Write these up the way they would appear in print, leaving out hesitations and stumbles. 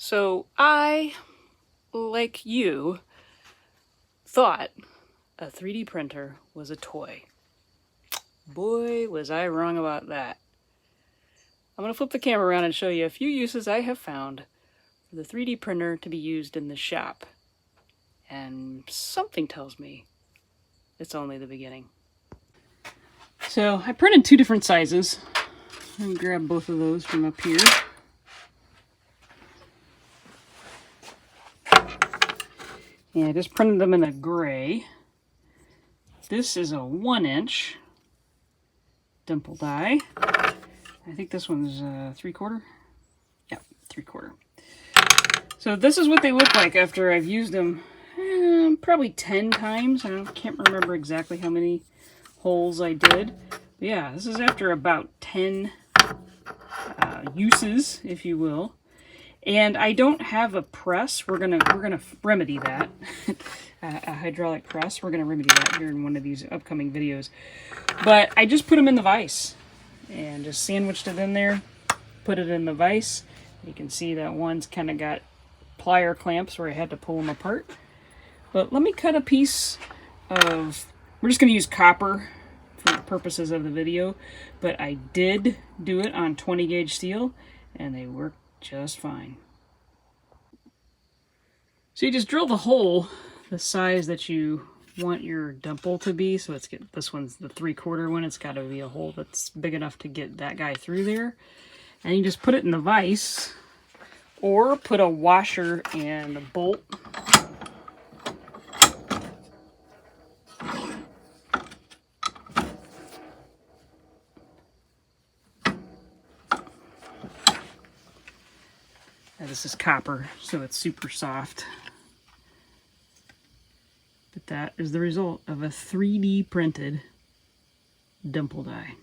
So I, like you, thought a 3D printer was a toy. Boy, was I wrong about that. I'm going to flip the camera around and show you a few uses I have found for the 3D printer to be used in the shop. And something tells me it's only the beginning. So I printed two different sizes. I'm going to grab both of those from up here. And I just printed them in a gray. This is a 1-inch Dimple die. I think this one's 3/4. Yeah, 3/4. So this is what they look like after I've used them probably 10 times. I can't remember exactly how many holes I did. But yeah, this is after about 10 uses, if you will. And I don't have a press. We're gonna remedy that. A hydraulic press. We're gonna remedy that here in one of these upcoming videos. But I just put them in the vise and just sandwiched it in there. Put it in the vise. You can see that one's kind of got plier clamps where I had to pull them apart. But let me cut a piece of. We're just gonna use copper for the purposes of the video. But I did do it on 20 gauge steel, and they worked just fine. So you just drill the hole the size that you want your dimple to be. So this one's the 3/4 one. It's got to be a hole that's big enough to get that guy through there. And you just put it in the vise, or put a washer and a bolt. This is copper, so it's super soft. But that is the result of a 3D printed dimple die.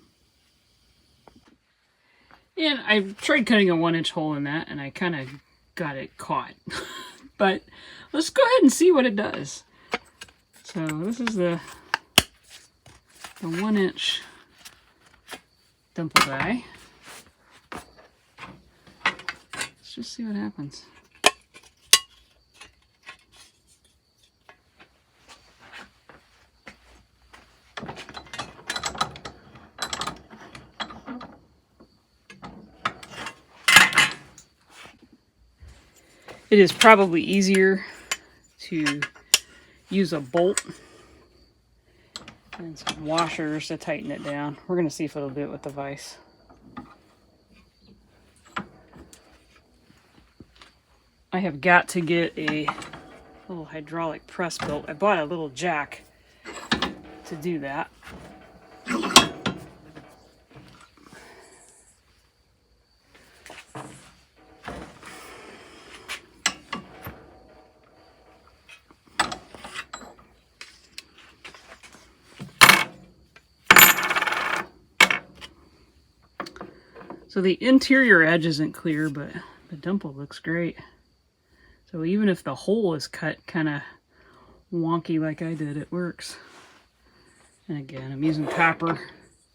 And I tried cutting a 1-inch hole in that, and I kind of got it caught. But let's go ahead and see what it does. So this is the 1-inch dimple die. Just see what happens. It is probably easier to use a bolt and some washers to tighten it down. We're going to see if it'll do it with the vise. I have got to get a little hydraulic press built. I bought a little jack to do that. So the interior edge isn't clear, but the dimple looks great. So even if the hole is cut kind of wonky like I did, it works. And again, I'm using copper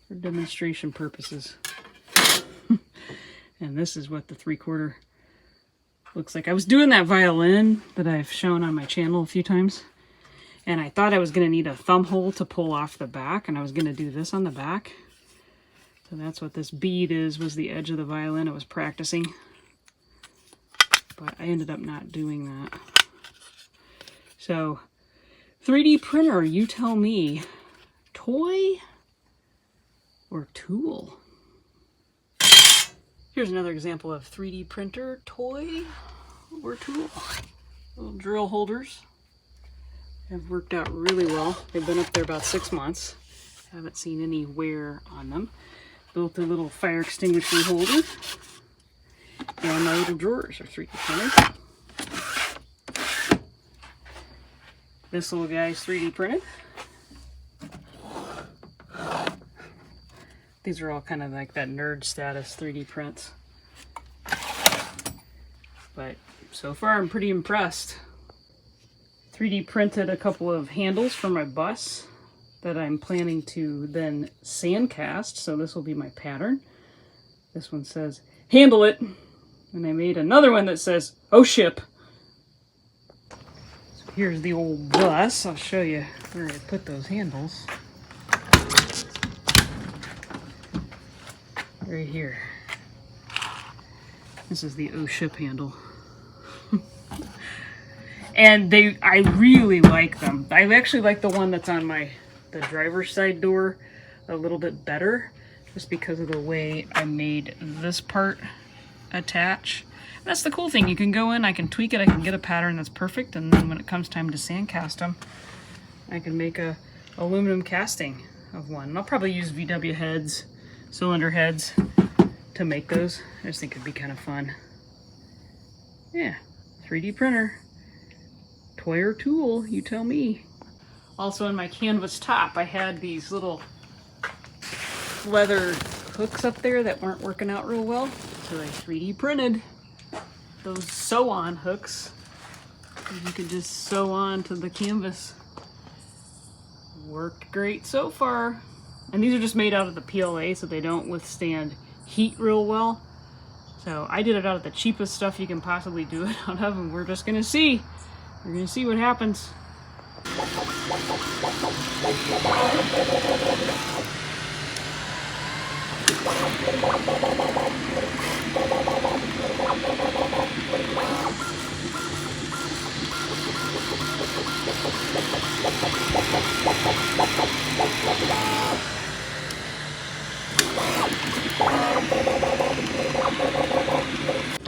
for demonstration purposes. And this is what the 3/4 looks like. I was doing that violin that I've shown on my channel a few times. And I thought I was going to need a thumb hole to pull off the back. And I was going to do this on the back. So that's what this bead was the edge of the violin I was practicing. But I ended up not doing that. So, 3D printer, you tell me, toy or tool? Here's another example of 3D printer, toy or tool. Little drill holders have worked out really well. They've been up there about 6 months. Haven't seen any wear on them. Built a little fire extinguisher holder. And my little drawers are 3D printed. This little guy's 3D printed. These are all kind of like that nerd status 3D prints. But so far I'm pretty impressed. 3D printed a couple of handles for my bus that I'm planning to then sandcast. So this will be my pattern. This one says, handle it. And I made another one that says, "Oh ship." So here's the old bus. I'll show you where I put those handles. Right here. This is the "Oh ship" handle. And I really like them. I actually like the one that's on the driver's side door a little bit better, just because of the way I made this part attach. That's the cool thing. You can go in, I can tweak it, I can get a pattern that's perfect, and then when it comes time to sand cast them, I can make a aluminum casting of one. And I'll probably use VW heads, cylinder heads to make those. I just think it'd be kind of fun. Yeah, 3D printer. Toy or tool, you tell me. Also in my canvas top, I had these little leather hooks up there that weren't working out real well. So I 3D printed those sew-on hooks. You can just sew on to the canvas. Worked great so far. And these are just made out of the PLA, so they don't withstand heat real well. So I did it out of the cheapest stuff you can possibly do it out of, and we're just gonna see. We're gonna see what happens.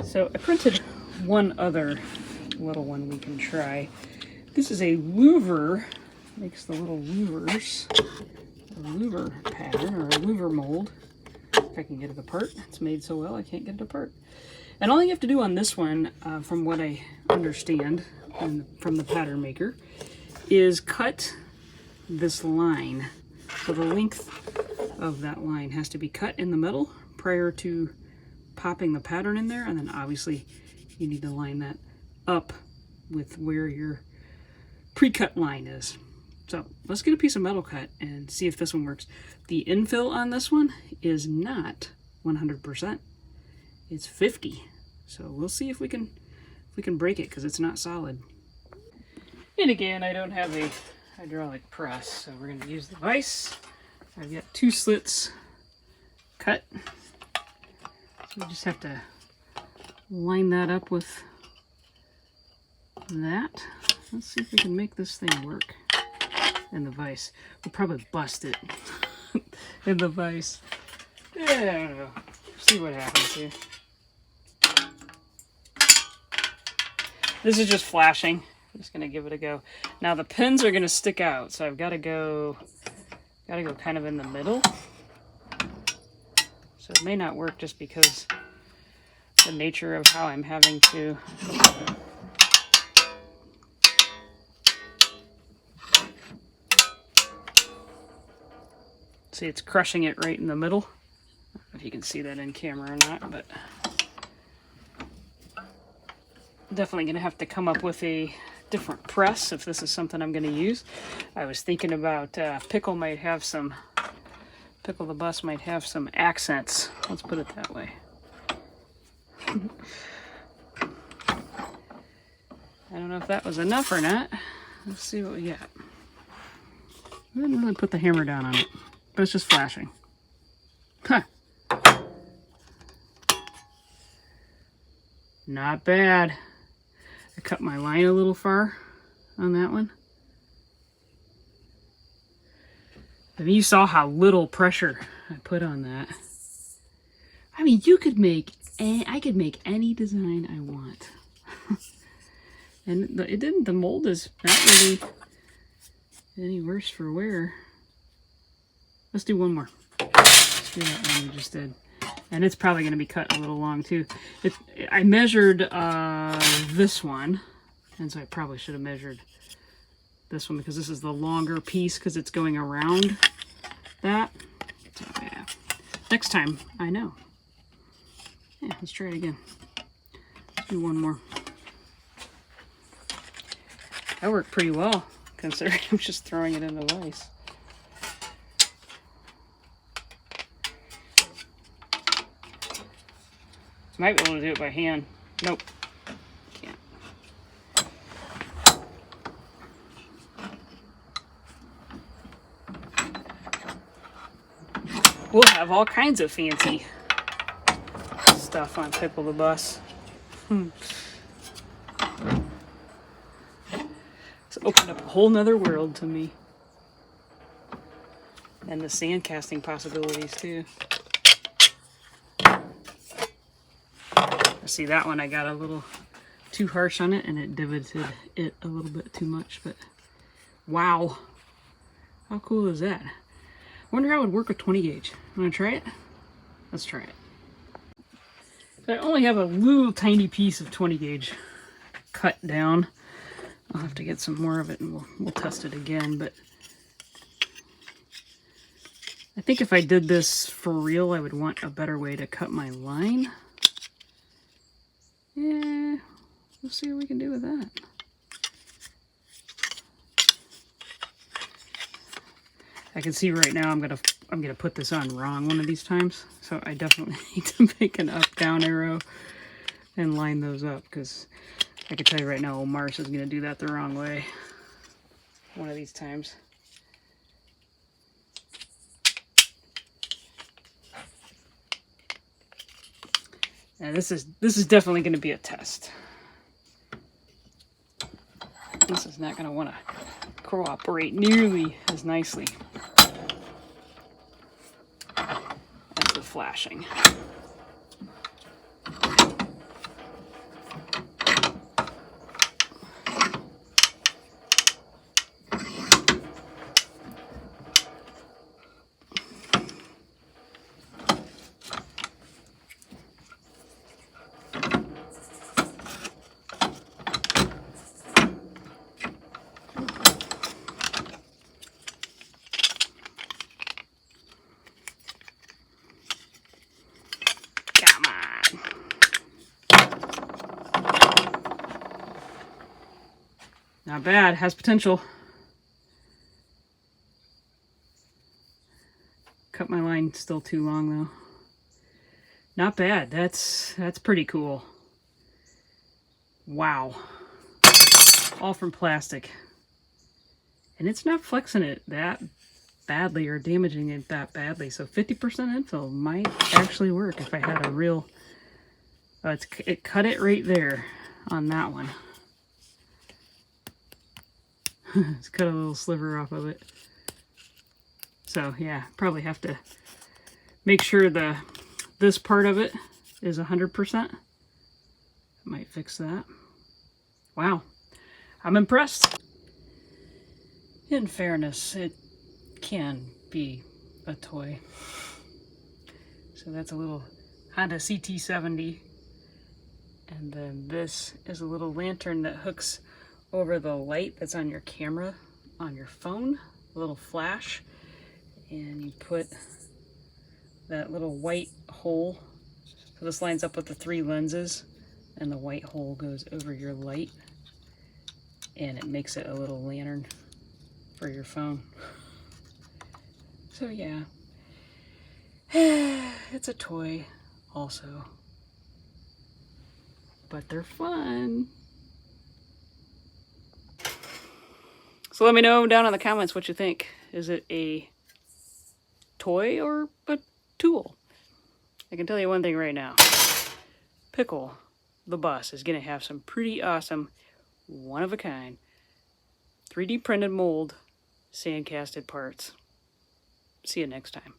So I printed one other little one we can try. This is a louver, makes the little louvers, a louver pattern or a louver mold. If I can get it apart, it's made so well I can't get it apart. And all you have to do on this one, from what I understand from the pattern maker, is cut this line. So the length of that line has to be cut in the middle prior to popping the pattern in there, and then obviously you need to line that up with where your pre-cut line is. So let's get a piece of metal cut and see if this one works. The infill on this one is not 100%. It's 50. So we'll see if we can break it, because it's not solid. And again, I don't have a hydraulic press, so we're going to use the vise. I've got 2 slits cut. So we just have to line that up with that. Let's see if we can make this thing work in the vise. We'll probably bust it in the vise. Yeah, I don't know. See what happens here. This is just flashing. I'm just gonna give it a go. Now the pins are gonna stick out, so I've gotta go kind of in the middle. So it may not work just because the nature of how I'm having to see, it's crushing it right in the middle. I don't know if you can see that in camera or not, but definitely gonna have to come up with a different press if this is something I'm gonna use. I was thinking about Pickle the bus might have some accents. Let's put it that way. I don't know if that was enough or not. Let's see what we got. I didn't really put the hammer down on it, but it's just flashing. Huh. Not bad. I cut my line a little far on that one. And you saw how little pressure I put on that. I mean, I could make any design I want. And the mold is not really any worse for wear. Let's do one more. Let's do that one we just did. And it's probably going to be cut a little long too. I measured this one, and so I probably should have measured this one, because this is the longer piece because it's going around that. So yeah, next time I know. Yeah, let's try it again. Let's do one more. That worked pretty well, considering I'm just throwing it in the vise. Might be able to do it by hand. Nope. Can't. We'll have all kinds of fancy stuff on Pickle the Bus. It's opened up a whole nother world to me. And the sand casting possibilities too. See, that one I got a little too harsh on it and it divoted it a little bit too much, but wow. How cool is that? Wonder how it would work with 20 gauge. Wanna try it? Let's try it. I only have a little tiny piece of 20 gauge cut down. I'll have to get some more of it and we'll test it again, but I think if I did this for real, I would want a better way to cut my line. Yeah, we'll see what we can do with that. I can see right now I'm gonna put this on wrong one of these times, so I definitely need to make an up-down arrow and line those up, because I can tell you right now, old Marci is gonna do that the wrong way one of these times. Now this is definitely going to be a test. This is not going to want to cooperate nearly as nicely as the flashing. Not bad, has potential. Cut my line still too long though. Not bad, that's pretty cool. Wow. All from plastic. And it's not flexing it that badly or damaging it that badly. So 50% infill might actually work if I had a real... it cut it right there on that one. Let's cut a little sliver off of it. So yeah, probably have to make sure this part of it is 100%. Might fix that. Wow, I'm impressed. In fairness, it can be a toy. So that's a little Honda CT70. And then this is a little lantern that hooks over the light that's on your camera on your phone, a little flash, and you put that little white hole. So this lines up with the 3 lenses, and the white hole goes over your light, and it makes it a little lantern for your phone. So yeah, it's a toy also, but they're fun. So let me know down in the comments what you think. Is it a toy or a tool? I can tell you one thing right now. Pickle the Bus is going to have some pretty awesome, one-of-a-kind, 3D printed mold, sand casted parts. See you next time.